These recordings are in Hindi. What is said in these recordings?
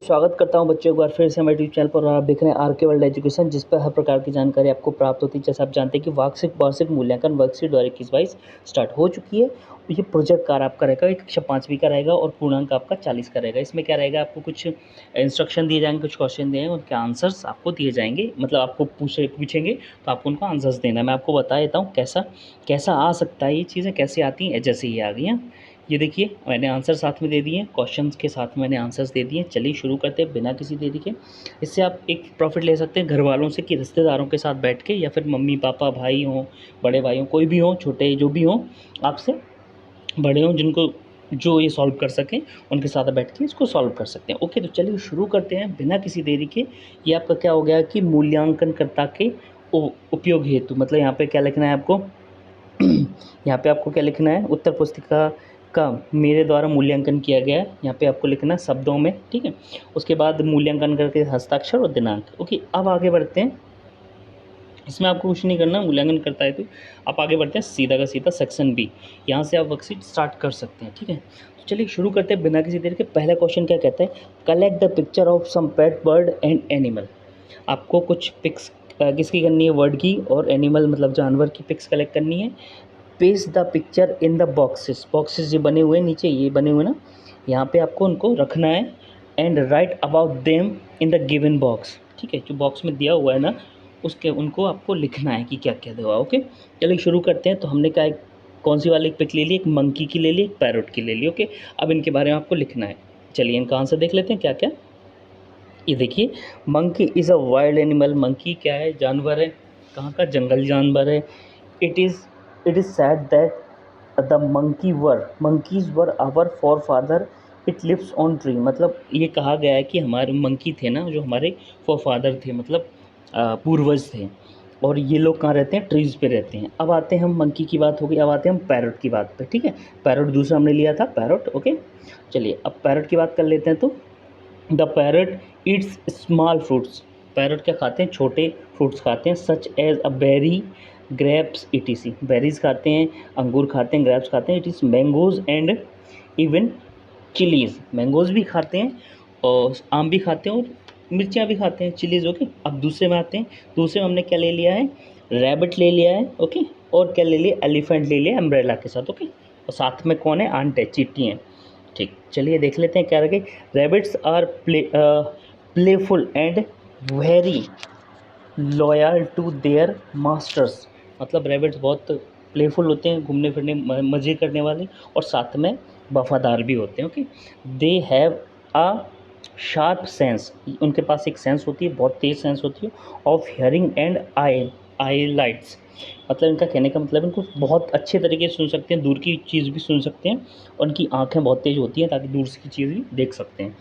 स्वागत करता हूं बच्चों एक बार फिर से हमारे यूट्यूब चैनल पर और आप देख रहे हैं आर के वर्ल्ड एजुकेशन, जिस पर हर प्रकार की जानकारी आपको प्राप्त होती है। जैसे आप जानते हैं कि वार्षिक मूल्यांकन वर्कशीट 2021-22 स्टार्ट हो चुकी है। ये प्रोजेक्ट कार्य आपका रहेगा, ये कक्षा 5वीं का रहेगा और पूर्णांक आपका 40 का रहेगा। इसमें क्या रहेगा, आपको कुछ इंस्ट्रक्शन दिए जाएंगे, कुछ क्वेश्चन दिए जाएंगे, उनके आंसर्स आपको दिए जाएंगे, मतलब आपको पूछेंगे तो आपको उनको आंसर्स देना है। मैं आपको बता देता हूँ कैसा आ सकता है, ये चीज़ें कैसे आती हैं। जैसे ये आ गई हैं, ये देखिए मैंने आंसर साथ में दे दिए हैं, क्वेश्चंस के साथ मैंने आंसर्स दे दिए हैं। चलिए शुरू करते हैं बिना किसी देरी के। इससे आप एक प्रॉफिट ले सकते हैं घर वालों से कि रिश्तेदारों के साथ बैठ के, या फिर मम्मी पापा भाई हों, बड़े भाई हों, कोई भी हो, छोटे जो भी हों, आपसे बड़े हों, जिनको जो ये सॉल्व कर सकें, उनके साथ बैठ के इसको सॉल्व कर सकते हैं। ओके, तो चलिए शुरू करते हैं बिना किसी देरी के। ये आपका क्या हो गया कि मूल्यांकनकर्ता के उपयोग हेतु, मतलब यहाँ पे क्या लिखना है आपको यहाँ पे आपको क्या लिखना है, उत्तर पुस्तिका का मेरे द्वारा मूल्यांकन किया गया है, यहाँ पे आपको लिखना है शब्दों में, ठीक है। उसके बाद मूल्यांकन करके हस्ताक्षर और दिनांक। ओके, अब आगे बढ़ते हैं। इसमें आपको कुछ नहीं करना, मूल्यांकन करता है तो आप आगे बढ़ते हैं सीधा का सीधा सेक्शन बी। यहाँ से आप वर्कशीट स्टार्ट कर सकते हैं, ठीक है। तो चलिए शुरू करते हैं बिना किसी देर के। पहला क्वेश्चन क्या कहता है, collect the picture of some pet bird and animal. आपको कुछ पिक्स किसकी करनी है, वर्ड की और एनिमल मतलब जानवर की पिक्स कलेक्ट करनी है। Paste the picture in the boxes जो बने हुए नीचे, ये बने हुए ना, यहाँ पे आपको उनको रखना है। And right about them in the given box, ठीक है, जो बॉक्स में दिया हुआ है ना, उसके उनको आपको लिखना है कि क्या क्या दिया। ओके, चलिए शुरू करते हैं। तो हमने क्या, कौन सी वाली पिक ले ली, एक मंकी की ले ली, एक पैरोट की ले ली। ओके, अब इनके बारे में आपको लिखना है। चलिए इनका आंसर देख लेते हैं क्या क्या। ये देखिए, monkey is a wild animal. Monkey क्या है, जानवर है, कहाँ का, जंगल जानवर है। It is said that the monkeys were our forefather, it lives on tree. मतलब ये कहा गया है कि हमारे मंकी थे ना, जो हमारे फॉर फादर थे, मतलब पूर्वज थे, और ये लोग कहाँ रहते हैं, ट्रीज़ पे रहते हैं। अब आते हैं हम, मंकी की बात हो गई, अब आते हैं हम पैरट की बात पे, ठीक है। पैरट दूसरा हमने लिया था, पैरट। ओके, चलिए अब पैरट की बात कर लेते हैं। तो the parrot eats small fruits. Parrot क्या खाते हैं, छोटे फ्रूट्स खाते हैं, such as a berry, grapes etc. Berries खाते हैं, अंगूर खाते हैं, ग्रेप्स खाते हैं, it is mangoes and even chillies. Mangoes भी खाते हैं और आम भी खाते हैं और मिर्चियाँ भी खाते हैं, चिलीज़। ओके, अब दूसरे में आते हैं। दूसरे में हमने क्या ले लिया है, रैबिट ले लिया है। ओके, और क्या ले लिया, एलिफेंट ले लिया अम्ब्रेला के साथ। ओके, और साथ में कौन है, आंट है, चींटी हैं। ठीक, चलिए देख लेते हैं क्या रखे। Rabbits are playful and very loyal to their masters. मतलब रैबिट्स बहुत प्लेफुल होते हैं, घूमने फिरने मज़े करने वाले, और साथ में वफादार भी होते हैं। Okay, they have a sharp sense. उनके पास एक सेंस होती है, बहुत तेज़ सेंस होती है, of hearing and I lights. मतलब इनका कहने का मतलब इनको बहुत अच्छे तरीके से सुन सकते हैं, दूर की चीज़ भी सुन सकते हैं, और उनकी आँखें बहुत तेज़ होती हैं ताकि दूर की चीज़ भी देख सकते हैं।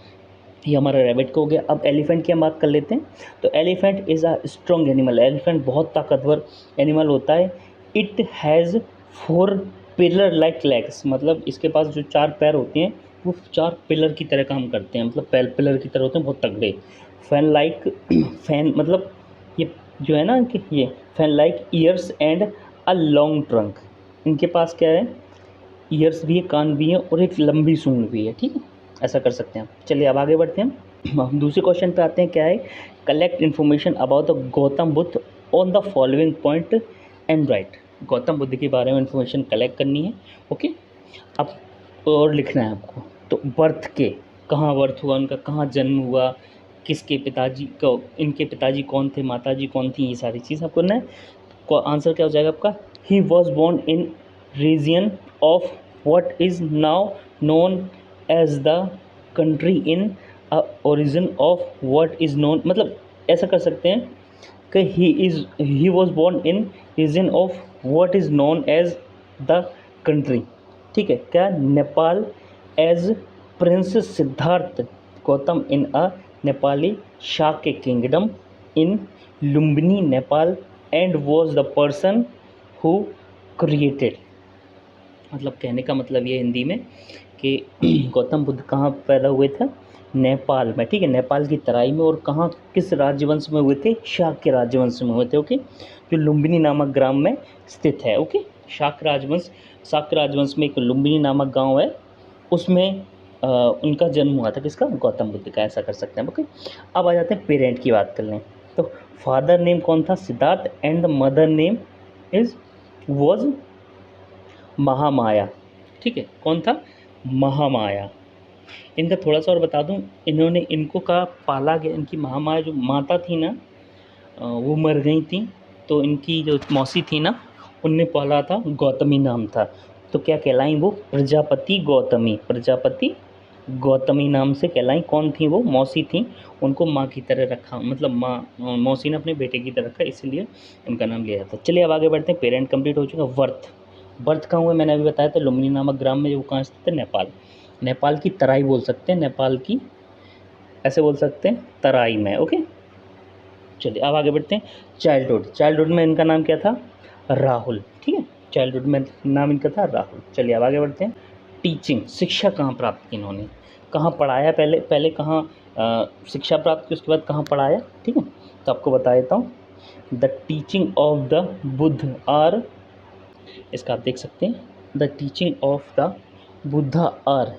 ये हमारा रैबिट का हो गया। अब एलिफेंट की हम बात कर लेते हैं। तो elephant is a strong animal. Elephant बहुत ताकतवर एनिमल होता है। It has 4 pillar like legs. मतलब इसके पास जो 4 पैर होते हैं, वो 4 पिलर की तरह काम करते हैं, मतलब पिलर की तरह होते हैं, बहुत तगड़े। फैन लाइक फैन मतलब ये जो है ना, कि ये fan like years and a long trunk. इनके पास क्या है, ईयर्स भी है, कान भी है, और एक लंबी सूंड भी है, ठीक है। ऐसा कर सकते हैं। चलिए अब आगे बढ़ते हैं। हम दूसरे क्वेश्चन पे आते हैं। क्या है, collect information about the Gautam Buddha on the following point and right. Gautam Buddha के बारे में इन्फॉर्मेशन कलेक्ट करनी है। ओके, अब और लिखना है आपको। तो बर्थ के, कहाँ बर्थ हुआ उनका, कहाँ जन्म हुआ, किसके पिताजी को, इनके पिताजी कौन थे, माताजी कौन थी, ये सारी चीज़ आपको करना है। को आंसर क्या हो जाएगा आपका, he was born in region of what is now known as the country in a origin of what is known, मतलब ऐसा कर सकते हैं कि he was born in region of what is known as the country, ठीक है। क्या, Nepal, as prince Siddhartha Gautam in a Nepali Shakya kingdom in Lumbini Nepal, and was the person who created. मतलब कहने का मतलब ये हिंदी में कि गौतम बुद्ध कहाँ पैदा हुए थे, नेपाल में, ठीक है, नेपाल की तराई में। और कहाँ, किस राजवंश में हुए थे, शाक्य राजवंश में हुए थे। ओके, जो लुम्बिनी नामक ग्राम में स्थित है। ओके, शाक्य राजवंश में एक लुम्बिनी नामक गांव है, उसमें उनका जन्म हुआ था, किसका? गौतम बुद्ध का, ऐसा कर सकते हैं। ओके, अब आ जाते हैं पेरेंट की बात कर लें। तो फादर नेम कौन था? Siddharth, and the mother name was Mahamaya. ठीक है, कौन था? महामाया। इनका थोड़ा सा और बता दूं, इन्होंने इनको का पाला गया, इनकी महामाया जो माता थी ना, वो मर गई थी, तो इनकी जो मौसी थी ना, उनने पाला था, गौतमी नाम था। तो क्या कहलाई वो? प्रजापति गौतमी। प्रजापति गौतमी नाम से कहलाई। कौन थी वो? मौसी थी। उनको माँ की तरह रखा, मतलब माँ, मौसी ने अपने बेटे की तरह रखा, इसीलिए उनका नाम लिया जाता है। चलिए अब आगे बढ़ते हैं। पेरेंट कंप्लीट हो चुका। वर्थ, बर्थ कहाँ हुआ मैंने अभी बताया था, लुम्बिनी नामक ग्राम में, जो कहाँ स्थित है? नेपाल। नेपाल की तराई बोल सकते हैं, नेपाल की ऐसे बोल सकते हैं, तराई में। ओके, चलिए अब आगे बढ़ते हैं। चाइल्डहुड, चाइल्डहुड में इनका नाम क्या था? राहुल। ठीक है, चाइल्डहुड में नाम इनका था राहुल। चलिए अब आगे बढ़ते हैं। टीचिंग, शिक्षा कहाँ प्राप्त की इन्होंने? कहाँ पढ़ाया? पहले पहले कहाँ शिक्षा प्राप्त की, उसके बाद कहाँ पढ़ाया? ठीक है, तो आपको बता देता हूँ। The teaching of the Buddha are, इसका आप देख सकते हैं, the teaching of the Buddha are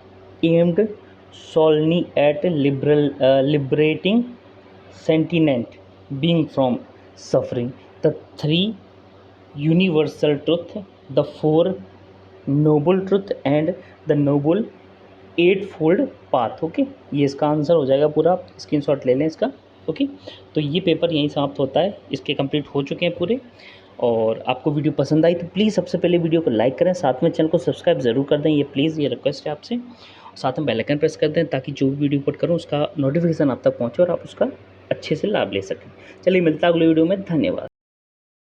aimed solely at liberating sentient being from suffering, the three universal truth, the four noble truth and the noble eightfold path। Okay, ये इसका आंसर हो जाएगा पूरा, आप स्क्रीनशॉट ले लें इसका। ओके, तो ये पेपर यहीं समाप्त होता है, इसके कंप्लीट हो चुके हैं पूरे। और आपको वीडियो पसंद आई तो प्लीज़ सबसे पहले वीडियो को लाइक करें, साथ में चैनल को सब्सक्राइब ज़रूर कर दें, ये प्लीज़ ये रिक्वेस्ट है आपसे। साथ में बेल आइकन प्रेस कर दें, ताकि जो भी वीडियो अपलोड करूँ उसका नोटिफिकेशन आप तक पहुँचे और आप उसका अच्छे से लाभ ले सकें। चलिए मिलता है अगले वीडियो में, धन्यवाद।